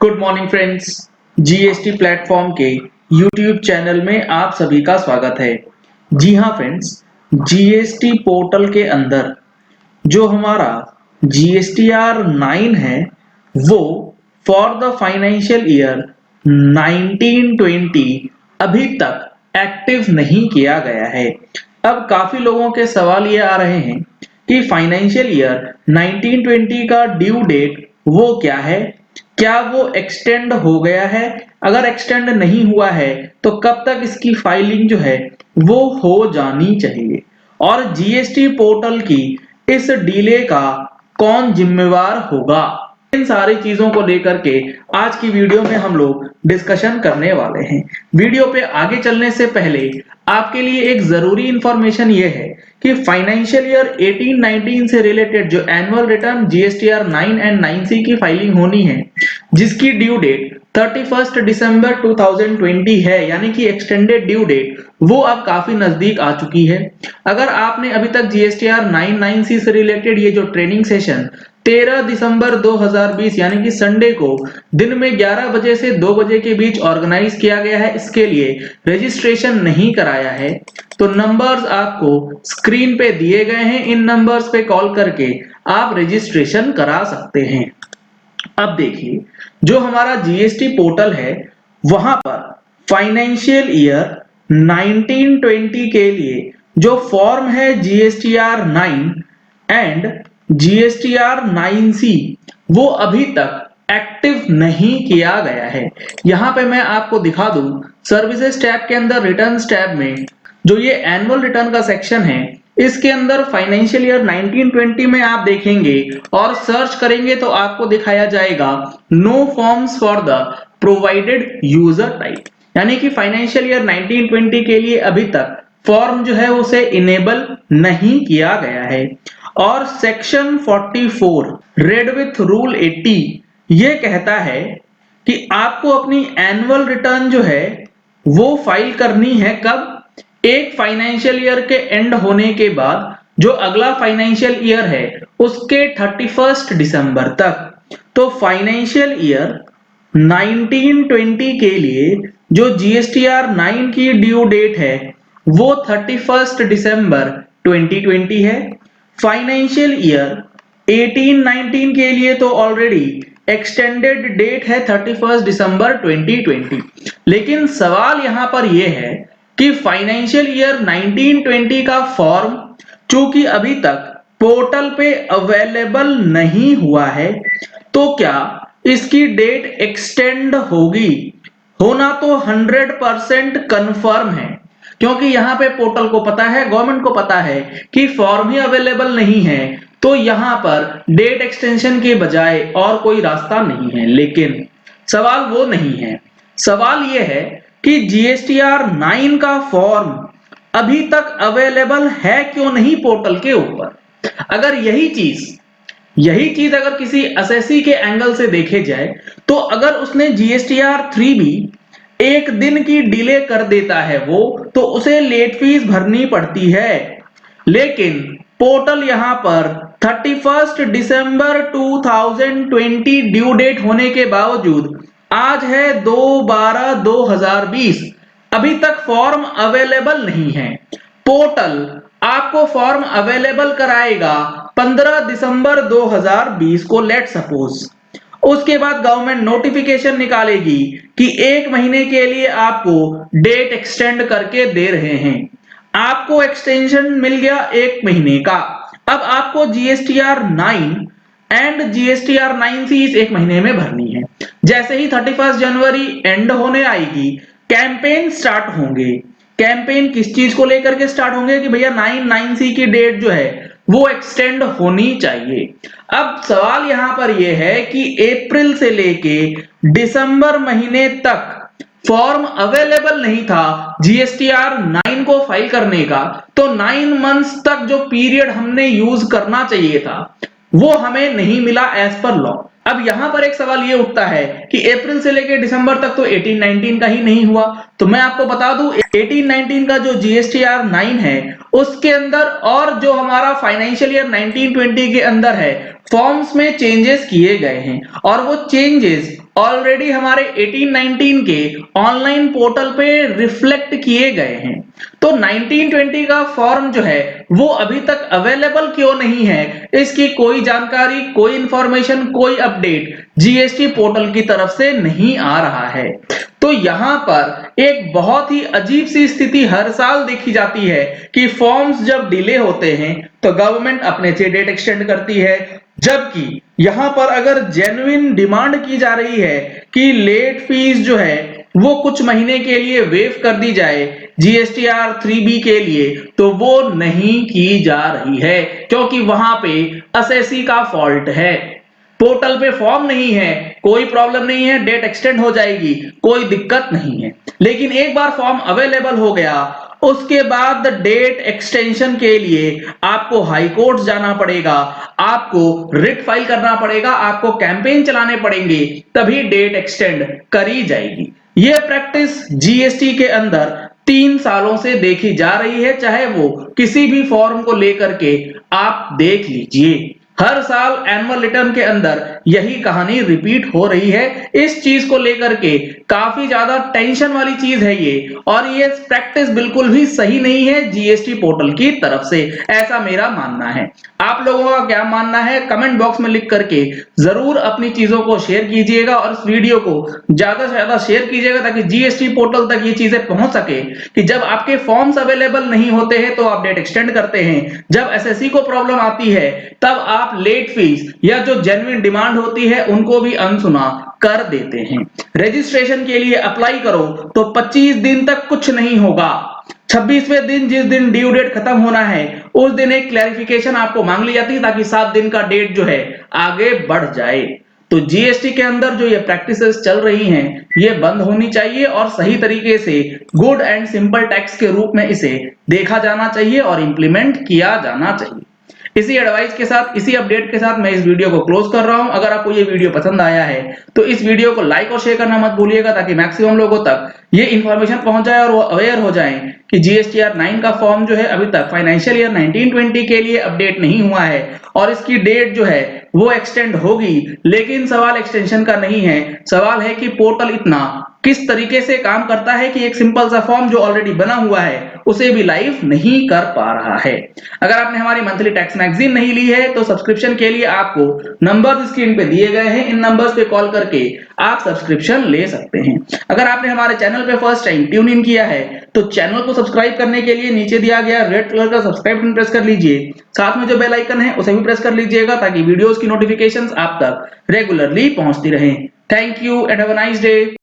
Good morning friends. GST platform के YouTube channel में आप सभी का स्वागत है। जी हाँ फ्रेंड्स, जीएसटी पोर्टल के अंदर जो हमारा जीएसटीआर 9 है वो फॉर द फाइनेंशियल ईयर 1920 अभी तक एक्टिव नहीं किया गया है। अब काफी लोगों के सवाल ये आ रहे हैं कि फाइनेंशियल ईयर 1920 का ड्यू डेट वो क्या है, क्या वो एक्सटेंड हो गया है? अगर एक्सटेंड नहीं हुआ है तो कब तक इसकी फाइलिंग जो है वो हो जानी चाहिए, और जीएसटी पोर्टल की इस डिले का कौन जिम्मेवार होगा? इन सारी चीजों को लेकर के आज की वीडियो में हम लोग डिस्कशन करने वाले हैं। वीडियो पे आगे चलने से पहले आपके लिए एक जरूरी इंफॉर्मेशन ये है कि फाइनेंशियल ईयर 18-19 से रिलेटेड जो annual return GSTR 9 and 9C की फाइलिंग होनी है, जिसकी ड्यू डेट 31 दिसंबर 2020 है, यानी कि एक्सटेंडेड ड्यू डेट वो अब काफी नजदीक आ चुकी है। अगर आपने अभी तक जीएसटीआर 9-9C से रिलेटेड ये जो ट्रेनिंग सेशन 13 दिसंबर 2020 यानी कि संडे को दिन में 11 बजे से 2 बजे के बीच ऑर्गेनाइज किया गया है, इसके लिए रजिस्ट्रेशन नहीं कराया है तो नंबर्स आपको स्क्रीन पे दिए गए हैं। इन नंबर्स पे कॉल करके आप रजिस्ट्रेशन करा सकते हैं। अब देखिए, जो हमारा जीएसटी पोर्टल है वहां पर फाइनेंशियल ईयर 1920 के लिए जो फॉर्म है जीएसटीआर 9 एंड जीएसटीआर 9C वो अभी तक एक्टिव नहीं किया गया है। यहां पे मैं आपको दिखा दूं, सर्विसेज टैब के अंदर रिटर्न्स टैब में जो ये एनुअल रिटर्न का सेक्शन है, इसके अंदर फाइनेंशियल ईयर 1920 में आप देखेंगे और सर्च करेंगे तो आपको दिखाया जाएगा no forms for the provided user type, यानी कि फाइनेंशियल ईयर 1920 के लिए अभी तक फॉर्म जो है उसे इनेबल नहीं किया गया है। और सेक्शन 44 रेड विथ रूल 80 ये कहता है कि आपको अपनी एनुअल रिटर्न जो है वो फाइल करनी है कब? एक फाइनेंशियल ईयर के एंड होने के बाद जो अगला फाइनेंशियल ईयर है उसके 31 दिसंबर तक। तो फाइनेंशियल ईयर 1920 के लिए जो जीएसटीआर 9 की ड्यू डेट है वो 31 दिसंबर 2020 है। फाइनेंशियल ईयर 18-19 के लिए तो ऑलरेडी एक्सटेंडेड डेट है 31 दिसंबर 2020। लेकिन सवाल यहां पर यह है कि फाइनेंशियल ईयर 1920 का फॉर्म चूंकि अभी तक पोर्टल पे अवेलेबल नहीं हुआ है तो क्या इसकी डेट एक्सटेंड होगी? होना तो 100% कंफर्म है, क्योंकि यहाँ पे पोर्टल को पता है, गवर्नमेंट को पता है कि फॉर्म ही अवेलेबल नहीं है, तो यहाँ पर डेट एक्सटेंशन के बजाय और कोई रास्ता नहीं है। लेकिन सवाल वो नहीं है, सवाल ये है कि जीएसटीआर 9 का फॉर्म अभी तक अवेलेबल है क्यों नहीं पोर्टल के ऊपर? अगर यही चीज अगर किसी एसएससी के एंगल से देखे जाए तो अगर उसने जीएसटीआर 3 भी एक दिन की डिले कर देता है वो, तो उसे लेट फीस भरनी पड़ती है। लेकिन पोर्टल यहां पर 31 दिसंबर 2020 ड्यू डेट होने के बावजूद आज है 2/12/2020 अभी तक फॉर्म अवेलेबल नहीं है। पोर्टल आपको फॉर्म अवेलेबल कराएगा 15 दिसंबर 2020 को, लेट सपोज। उसके बाद गवर्नमेंट नोटिफिकेशन निकालेगी कि 1 महीने के लिए आपको डेट एक्सटेंड करके दे रहे हैं। आपको एक्सटेंशन मिल गया 1 महीने का। अब आपको जीएसटीआर 9 एंड जीएसटीआर 9C इस 1 महीने में भरनी है। जैसे ही 31 जनवरी एंड होने आएगी, कैंपेन स्टार्ट होंगे। कैंपेन किस चीज को लेकर के स्टार्ट होंगे कि भैया 9-9C की डेट जो है वो एक्सटेंड होनी चाहिए। अब सवाल यहां पर यह है कि अप्रैल से लेके दिसंबर महीने तक फॉर्म अवेलेबल नहीं था जीएसटीआर 9 को फाइल करने का, तो 9 मंथ्स तक जो पीरियड हमने यूज करना चाहिए था वो हमें नहीं मिला एज पर लॉ। अब यहां पर एक सवाल ये उठता है कि अप्रैल से लेकर दिसंबर तक तो 18-19 का ही नहीं हुआ। तो मैं आपको बता दूं 18-19 का जो जीएसटीआर 9 है उसके अंदर और जो हमारा फाइनेंशियल ईयर 1920 के अंदर है फॉर्म्स में चेंजेस किए गए हैं और वो चेंजेस ऑलरेडी हमारे 18-19 के ऑनलाइन पोर्टल पे रिफ्लेक्ट किए गए हैं। तो 19-20 का फॉर्म जो है वो अभी तक अवेलेबल क्यों नहीं है, इसकी कोई जानकारी, कोई इंफॉर्मेशन, कोई अपडेट जीएसटी पोर्टल की तरफ से नहीं आ रहा है। तो यहां पर एक बहुत ही अजीब सी स्थिति हर साल देखी जाती है कि फॉर्म्स जब डिले होते हैं तो गवर्नमेंट अपने से डेट एक्सटेंड करती है, जबकि यहां पर अगर जेन्युइन डिमांड की जा रही है कि लेट फीस जो है वो कुछ महीने के लिए वेव कर दी जाए जीएसटीआर 3B के लिए, तो वो नहीं की जा रही है क्योंकि वहां पे असेसी का फॉल्ट है। पोर्टल पे फॉर्म नहीं है, कोई प्रॉब्लम नहीं है, डेट एक्सटेंड हो जाएगी, कोई दिक्कत नहीं है। लेकिन एक बार फॉर्म अवेलेबल हो गया उसके बाद डेट एक्सटेंशन के लिए आपको हाई कोर्ट जाना पड़ेगा, आपको रिट फाइल करना पड़ेगा, आपको कैंपेन चलाने पड़ेंगे, तभी डेट एक्सटेंड करी जाएगी। यह प्रैक्टिस जीएसटी के अंदर 3 सालों से देखी जा रही है, चाहे वो किसी भी फॉर्म को लेकर के आप देख लीजिए। हर साल एनुअल रिटर्न के अंदर यही कहानी रिपीट हो रही है। इस चीज को लेकर के काफी ज्यादा टेंशन वाली चीज है ये, और ये प्रैक्टिस बिल्कुल भी सही नहीं है जीएसटी पोर्टल की तरफ से, ऐसा मेरा मानना है। आप लोगों का क्या मानना है कमेंट बॉक्स में लिख करके जरूर अपनी चीजों को शेयर कीजिएगा और इस वीडियो को ज्यादा से ज्यादा शेयर कीजिएगा ताकि जीएसटी पोर्टल तक ये चीजें पहुंच सके कि जब आपके फॉर्म्स अवेलेबल नहीं होते हैं तो आप डेट एक्सटेंड करते हैं, जब एसएससी को प्रॉब्लम आती है तब आप लेट फीस या जो जेन्युइन डिमांड होती है उनको भी अनसुना कर देते हैं। रजिस्ट्रेशन के लिए अप्लाई करो तो 25 दिन तक कुछ नहीं होगा, 26वें दिन जिस दिन ड्यू डेट खत्म होना है उस दिन एक क्लैरिफिकेशन आपको मांग ली जाती है ताकि 7 दिन का डेट जो है आगे बढ़ जाए। तो जीएसटी के अंदर जो ये प्रैक्टिसेस चल रही हैं ये बंद होनी चाहिए और सही तरीके से गुड एंड सिंपल टैक्स के रूप में इसे देखा जाना चाहिए और इंप्लीमेंट किया जाना चाहिए। इसी एडवाइस के साथ, इसी अपडेट के साथ मैं इस वीडियो को क्लोज कर रहा हूं। अगर आपको ये वीडियो पसंद आया है तो इस वीडियो को लाइक और शेयर करना मत भूलिएगा ताकि मैक्सिमम लोगों तक ये इंफॉर्मेशन पहुंच जाए और वो अवेयर हो जाएं कि जीएसटीआर 9 का फॉर्म जो है अभी तक फाइनेंशियल ईयर 19-20 के लिए अपडेट नहीं हुआ है और इसकी डेट जो है वो एक्सटेंड होगी। लेकिन सवाल एक्सटेंशन का नहीं है, सवाल है कि पोर्टल इतना किस तरीके से काम करता है कि एक सिंपल सा फॉर्म जो ऑलरेडी बना हुआ है उसे भी लाइव नहीं कर पा रहा है। अगर आपने हमारी मंथली टैक्स मैगजीन नहीं ली है तो सब्सक्रिप्शन के लिए आपको नंबर्स स्क्रीन पे दिए गए हैं, इन नंबर्स पे कॉल करके आप सब्सक्रिप्शन ले सकते हैं। अगर आपने हमारे चैनल पे फर्स्ट टाइम ट्यून इन किया है तो चैनल को सब्सक्राइब करने के लिए नीचे दिया गया रेड कलर का सब्सक्राइब बटन प्रेस कर लीजिए, साथ में जो बेल आइकन है उसे भी प्रेस कर लीजिएगा ताकि वीडियोस की नोटिफिकेशंस आप तक रेगुलरली पहुंचती रहें। Thank you and have a nice day.